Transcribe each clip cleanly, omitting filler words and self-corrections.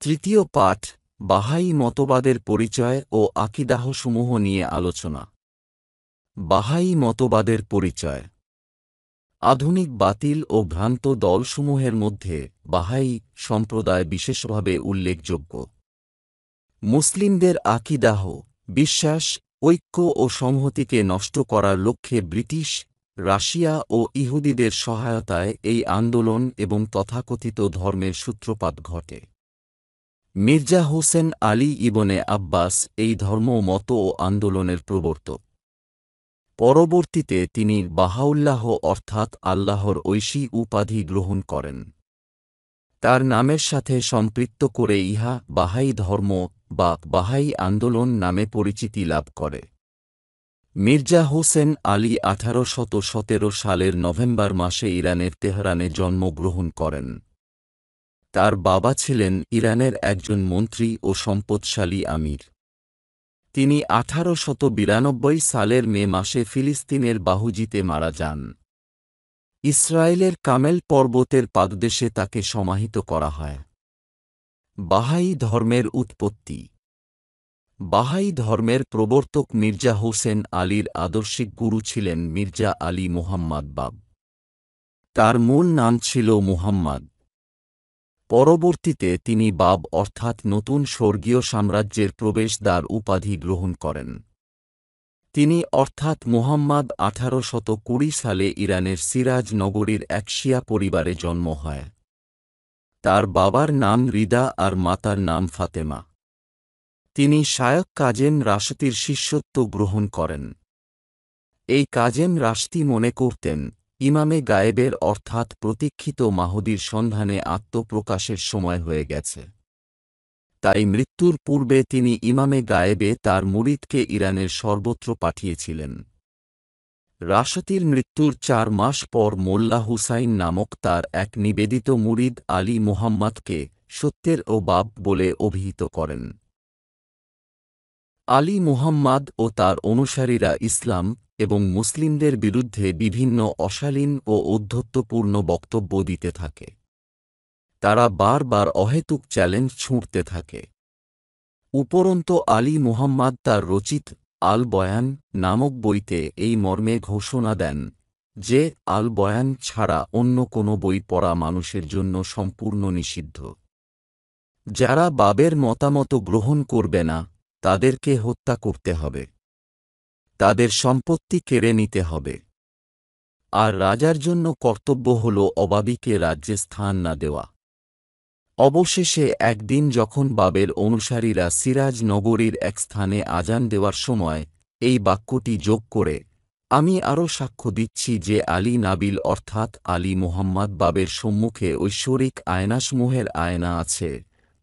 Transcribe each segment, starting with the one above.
তৃতীয় পাঠ বাহাই মতবাদের পরিচয় ও আকীদাহসমূহ নিয়ে আলোচনা। বাহাই মতবাদের পরিচয়। আধুনিক বাতিল ও ভ্রান্ত দলসমূহের মধ্যে বাহাই সম্প্রদায় বিশেষভাবে উল্লেখযোগ্য। মুসলিমদের আকীদাহ, বিশ্বাস, ঐক্য ও সংহতিকে নষ্ট করার লক্ষ্যে ব্রিটিশ, রাশিয়া ও ইহুদিদের সহায়তায় এই আন্দোলন এবং তথাকথিত ধর্মের সূত্রপাত ঘটে। মির্জা হোসেন আলী ইবনে আব্বাস এই ধর্ম, মত ও আন্দোলনের প্রবর্তক। পরবর্তীতে তিনি বাহাউল্লাহ অর্থাৎ আল্লাহর ঐশী উপাধি গ্রহণ করেন। তার নামের সাথে সম্পৃক্ত করে ইহা বাহাই ধর্ম বা বাহাই আন্দোলন নামে পরিচিতি লাভ করে। মির্জা হোসেন আলী 1817 সালের নভেম্বর মাসে ইরানের তেহরানে জন্মগ্রহণ করেন। তার বাবা ছিলেন ইরানের একজন মন্ত্রী ও সম্পদশালী আমির। তিনি 1892 সালের মে মাসে ফিলিস্তিনের বাহুজিতে মারা যান। ইসরায়েলের কামেল পর্বতের পাদদেশে তাকে সমাহিত করা হয়। বাহাই ধর্মের উৎপত্তি। বাহাই ধর্মের প্রবর্তক মির্জা হোসেন আলীর আদর্শিক গুরু ছিলেন মির্জা আলী মুহাম্মদ বাব। তার মূল নাম ছিল মুহাম্মদ। পরবর্তীতে তিনি বাব অর্থাৎ নতুন স্বর্গীয় সাম্রাজ্যের প্রবেশদ্বার উপাধি গ্রহণ করেন। তিনি অর্থাৎ মুহাম্মদ 1820 সালে ইরানের সিরাজ নগরীর এক শিয়া পরিবারে জন্ম হয়। তার বাবার নাম রিদা আর মাতার নাম ফাতেমা। তিনি শায়খ কাজেম রাশতির শিষ্যত্ব গ্রহণ করেন। এই কাজেম রাশতি মনে করতেন ইমামে গায়েবের অর্থাৎ প্রতীক্ষিত মাহদীর সন্ধানে আত্মপ্রকাশের সময় হয়ে গেছে। তাই মৃত্যুর পূর্বে তিনি ইমামে গায়েবে তার মুরিদকে ইরানের সর্বত্র পাঠিয়েছিলেন। রাশতির মৃত্যুর 4 মাস পর মোল্লা হুসাইন নামক তার এক নিবেদিত মুরিদ আলী মুহাম্মদকে সত্যের ও বাব বলে অভিহিত করেন। আলী মুহাম্মদ ও তার অনুসারীরা ইসলাম এবং মুসলিমদের বিরুদ্ধে বিভিন্ন অশালীন ও ঔদ্ধত্যপূর্ণ বক্তব্য দিতে থাকে। তারা বারবার অহেতুক চ্যালেঞ্জ ছুঁড়তে থাকে। উপরন্তু আলী মুহাম্মদ তার রচিত আল বয়ান নামক বইতে এই মর্মে ঘোষণা দেন যে আল বয়ান ছাড়া অন্য কোনো বই পড়া মানুষের জন্য সম্পূর্ণ নিষিদ্ধ। যারা বাবের মতামত গ্রহণ করবে না তাদেরকে হত্যা করতে হবে, তাদের সম্পত্তি কেড়ে নিতে হবে, আর রাজার জন্য কর্তব্য হল অবাবিকে রাজ্যে স্থান না দেওয়া। অবশেষে একদিন যখন বাবের অনুসারীরা সিরাজ নগরীর এক স্থানে আজান দেওয়ার সময় এই বাক্যটি যোগ করে, আমি আরও সাক্ষ্য দিচ্ছি যে আলী নাবিল অর্থাৎ আলী মুহাম্মদ বাবের সম্মুখে ঐশ্বরিক আয়নাসমূহের আয়না আছে,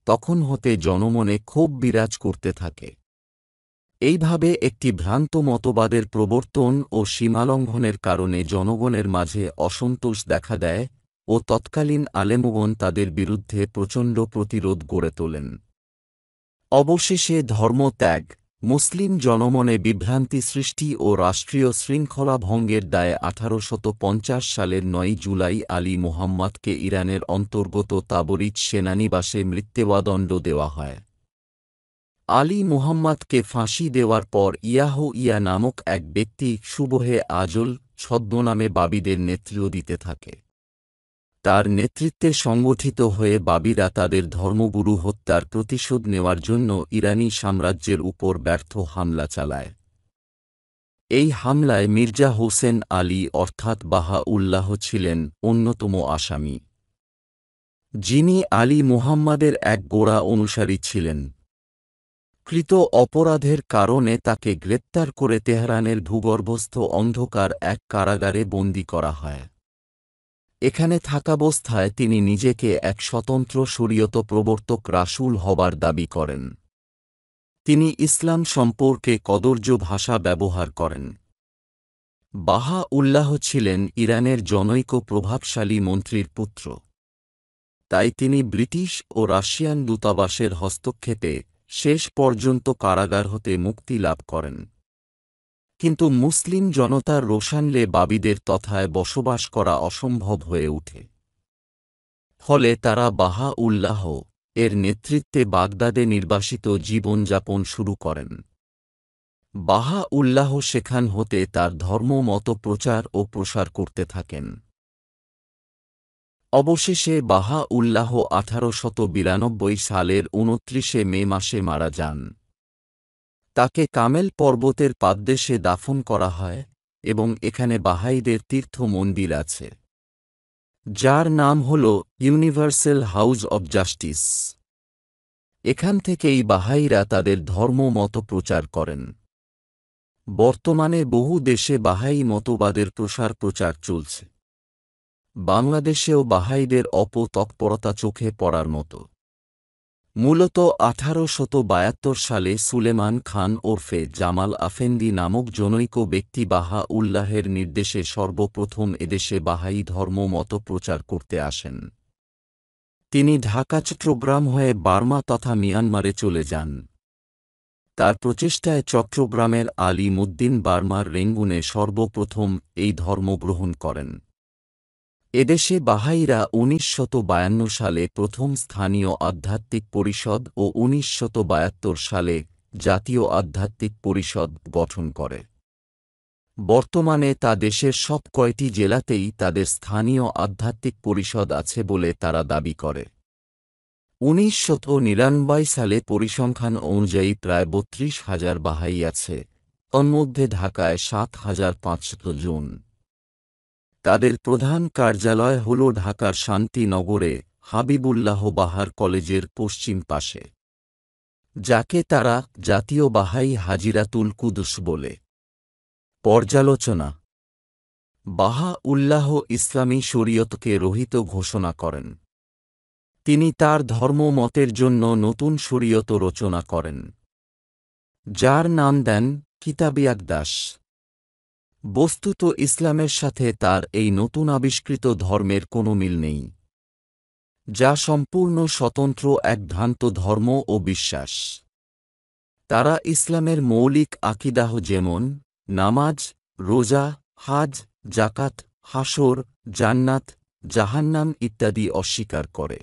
তখন হতে জনমনে ক্ষোভ বিরাজ করতে থাকে। এইভাবে একটি ভ্রান্ত মতবাদের প্রবর্তন ও সীমালঙ্ঘনের কারণে জনগণের মাঝে অসন্তোষ দেখা দেয় ও তৎকালীন আলেমগণ তাদের বিরুদ্ধে প্রচণ্ড প্রতিরোধ গড়ে তোলেন। অবশেষে ধর্মত্যাগ, মুসলিম জনমনে বিভ্রান্তি সৃষ্টি ও রাষ্ট্রীয় শৃঙ্খলা ভঙ্গের দায়ে 1850 সালের 9 জুলাই আলী মুহাম্মদকে ইরানের অন্তর্গত তাবরিজ সেনানিবাসে মৃত্যুদণ্ড দেওয়া হয়। আলী মুহাম্মদকে ফাঁসি দেওয়ার পর ইয়া নামক এক ব্যক্তি সুবহে আজল ছদ্মনামে বাবিদের নেতৃত্ব দিতে থাকে। তার নেতৃত্বে সংগঠিত হয়ে বাবিরা তাদের ধর্মগুরু হত্যার প্রতিশোধ নেওয়ার জন্য ইরানি সাম্রাজ্যের উপর ব্যর্থ হামলা চালায়। এই হামলায় মির্জা হোসেন আলী অর্থাৎ বাহাউল্লাহ ছিলেন অন্যতম আসামি, যিনি আলী মুহাম্মদের এক গোড়া অনুসারী ছিলেন। কৃত অপরাধের কারণে তাকে গ্রেপ্তার করে তেহরানের ভূগর্ভস্থ অন্ধকার এক কারাগারে বন্দী করা হয়। এখানে থাকাবস্থায় তিনি নিজেকে এক স্বতন্ত্র শরীয়ত প্রবর্তক রাসূল হবার দাবি করেন। তিনি ইসলাম সম্পর্কে কদর্য ভাষা ব্যবহার করেন। বাহাউল্লাহ ছিলেন ইরানের জনৈক প্রভাবশালী মন্ত্রীর পুত্র। তাই তিনি ব্রিটিশ ও রাশিয়ান দূতাবাসের হস্তক্ষেপে শেষ পর্যন্ত কারাগার হতে মুক্তি লাভ করেন। কিন্তু মুসলিম জনতার রোশানলে বাবিদের তথায় বসবাস করা অসম্ভব হয়ে ওঠে। ফলে তারা বাহাউল্লাহ এর নেতৃত্বে বাগদাদে নির্বাসিত জীবনযাপন শুরু করেন। বাহা উল্লাহ সেখান হতে তার ধর্মমত প্রচার ও প্রসার করতে থাকেন। অবশেষে বাহা উল্লাহ 1892 সালের 29 মে মাসে মারা যান। তাকে কামেল পর্বতের পাদদেশে দাফন করা হয় এবং এখানে বাহাইদের তীর্থ মন্দির আছে, যার নাম হল ইউনিভার্সাল হাউস অব জাস্টিস। এখান থেকেই বাহাইরা তাদের ধর্মমত প্রচার করেন। বর্তমানে বহু দেশে বাহাই মতবাদের প্রচার চলছে। বাংলাদেশেও বাহাইদের অপতৎপরতা চোখে পড়ার মতো। মূলত 1872 সালে সুলেমান খান ওরফে জামাল আফেন্দি নামক জনৈক ব্যক্তি বাহা উল্লাহের নির্দেশে সর্বপ্রথম এদেশে বাহাই ধর্মমত প্রচার করতে আসেন। তিনি ঢাকা চট্টগ্রাম হয়ে বার্মা তথা মিয়ানমারে চলে যান। তার প্রচেষ্টায় চট্টগ্রামের আলিমুদ্দিন বার্মার রেঙ্গুনে সর্বপ্রথম এই ধর্ম গ্রহণ করেন। এদেশে বাহাইরা 1952 সালে প্রথম স্থানীয় আধ্যাত্মিক পরিষদ ও 1972 সালে জাতীয় আধ্যাত্মিক পরিষদ গঠন করে। বর্তমানে তা দেশের সব কয়টি জেলাতেই তাদের স্থানীয় আধ্যাত্মিক পরিষদ আছে বলে তারা দাবি করে। 1999 সালে পরিসংখ্যান অনুযায়ী প্রায় 32,000 বাহাই আছে, তন্মধ্যে ঢাকায় 7,500 জন। তাদের প্রধান কার্যালয় হল ঢাকার শান্তিনগরে হাবিবুল্লাহ বাহার কলেজের পশ্চিম পাশে, যাকে তারা জাতীয় বাহাই হাজিরাতুল কুদস বলে। পর্যালোচনা: বাহা উল্লাহ ইসলামী শরীয়তকে রহিত ঘোষণা করেন। তিনি তার ধর্মমতের জন্য নতুন শরীয়ত রচনা করেন, যার নাম দেন কিতাবে আকদাস। বস্তুত ইসলামের সাথে তার এই নতুন আবিষ্কৃত ধর্মের কোনো মিল নেই, যা সম্পূর্ণ স্বতন্ত্র এক ভ্রান্ত ধর্ম ও বিশ্বাস। তারা ইসলামের মৌলিক আকিদাহ যেমন নামাজ, রোজা, হাজ, জাকাত, হাসর, জান্নাত, জাহান্নাম ইত্যাদি অস্বীকার করে।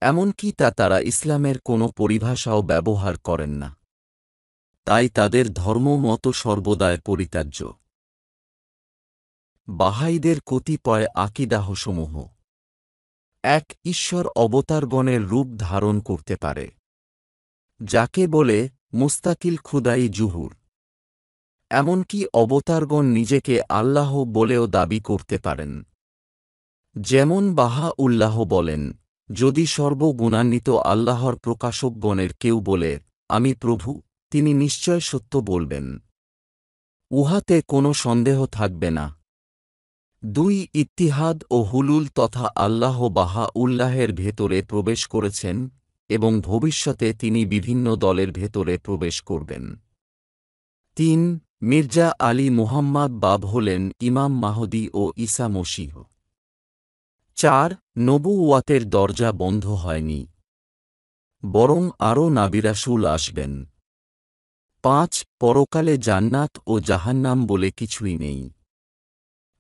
এমনকি তারা ইসলামের কোনো পরিভাষাও ব্যবহার করেন না। তাই তাদের ধর্মমত সর্বদাই পরিত্যাজ্য। বাহাইদের কতিপয় আকিদাহসমূহ: 1. ঈশ্বর অবতারগণের রূপ ধারণ করতে পারে, যাকে বলে মুস্তাকিল খুদাই জুহুর। এমনকি অবতারগণ নিজেকে আল্লাহ বলেও দাবি করতে পারেন। যেমন বাহা উল্লাহ বলেন, যদি সর্বগুণান্বিত আল্লাহর প্রকাশকগণের কেউ বলে, আমি প্রভু, তিনি নিশ্চয় সত্য বলবেন। উহাতে কোনো সন্দেহ থাকবে না। 2. ইত্তিহাদ ও হুলুল তথা আল্লাহ বাহা উল্লাহের ভেতরে প্রবেশ করেছেন এবং ভবিষ্যতে তিনি বিভিন্ন দলের ভেতরে প্রবেশ করবেন। 3. মির্জা আলী মুহাম্মদ বাব হলেন ইমাম মাহদী ও ঈসা মসীহ। 4. নবুওয়াতের দরজা বন্ধ হয়নি, বরং আরও নাবিরাসুল আসবেন। 5. পরকালে জান্নাত ও জাহান্নাম বলে কিছুই নেই,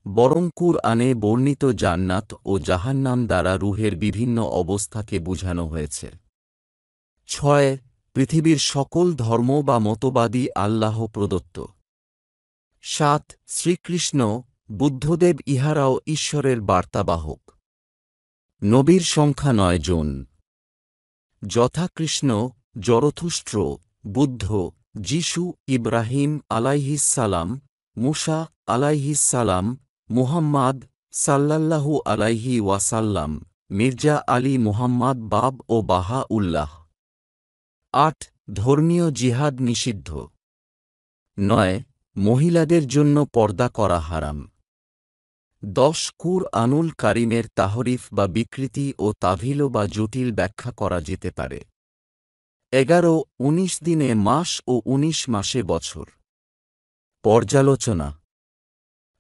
বরং কুরআনে বর্ণিত জান্নাত ও জাহান্নাম দ্বারা রূহের বিভিন্ন অবস্থাকে বোঝানো হয়েছে। 6. পৃথিবীর সকল ধর্ম বা মতবাদী আল্লাহ প্রদত্ত। 7. শ্রীকৃষ্ণ, বুদ্ধদেব ইহারাও ঈশ্বরের বার্তাবাহক। নবীর সংখ্যা 9 জন, যথা কৃষ্ণ, জরথুস্ট্র, বুদ্ধ, যিশু, ইব্রাহিম আলাইহিসসালাম, মুসা আলাইহিসসালাম, মুহাম্মাদ সাল্লাল্লাহু আলাইহি ওয়াসাল্লাম, মির্জা আলী মুহাম্মদ বাব ও বাহা উল্লাহ। 8. ধর্মীয় জিহাদ নিষিদ্ধ। 9. মহিলাদের জন্য পর্দা করা হারাম। 10. কুরআনুল কারীমের তাহরিফ বা বিকৃতি ও তাভিল বা জটিল ব্যাখ্যা করা যেতে পারে। 11. 19 দিনে মাস ও 19 মাসে বছর। পর্যালোচনা: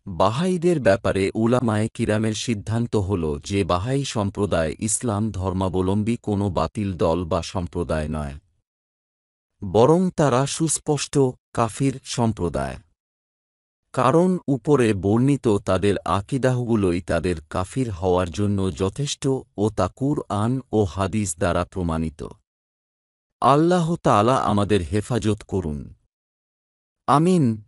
বাহাইদের ব্যাপারে উলামায়ে কিরামের সিদ্ধান্ত হল যে বাহাই সম্প্রদায় ইসলাম ধর্মাবলম্বী কোনো বাতিল দল বা সম্প্রদায় নয়, বরং তারা সুস্পষ্ট কাফির সম্প্রদায়। কারণ উপরে বর্ণিত তাদের আকিদাহগুলোই তাদের কাফির হওয়ার জন্য যথেষ্ট ও তা কুরআন ও হাদিস দ্বারা প্রমাণিত। আল্লাহ তাআলা আমাদের হেফাজত করুন। আমিন।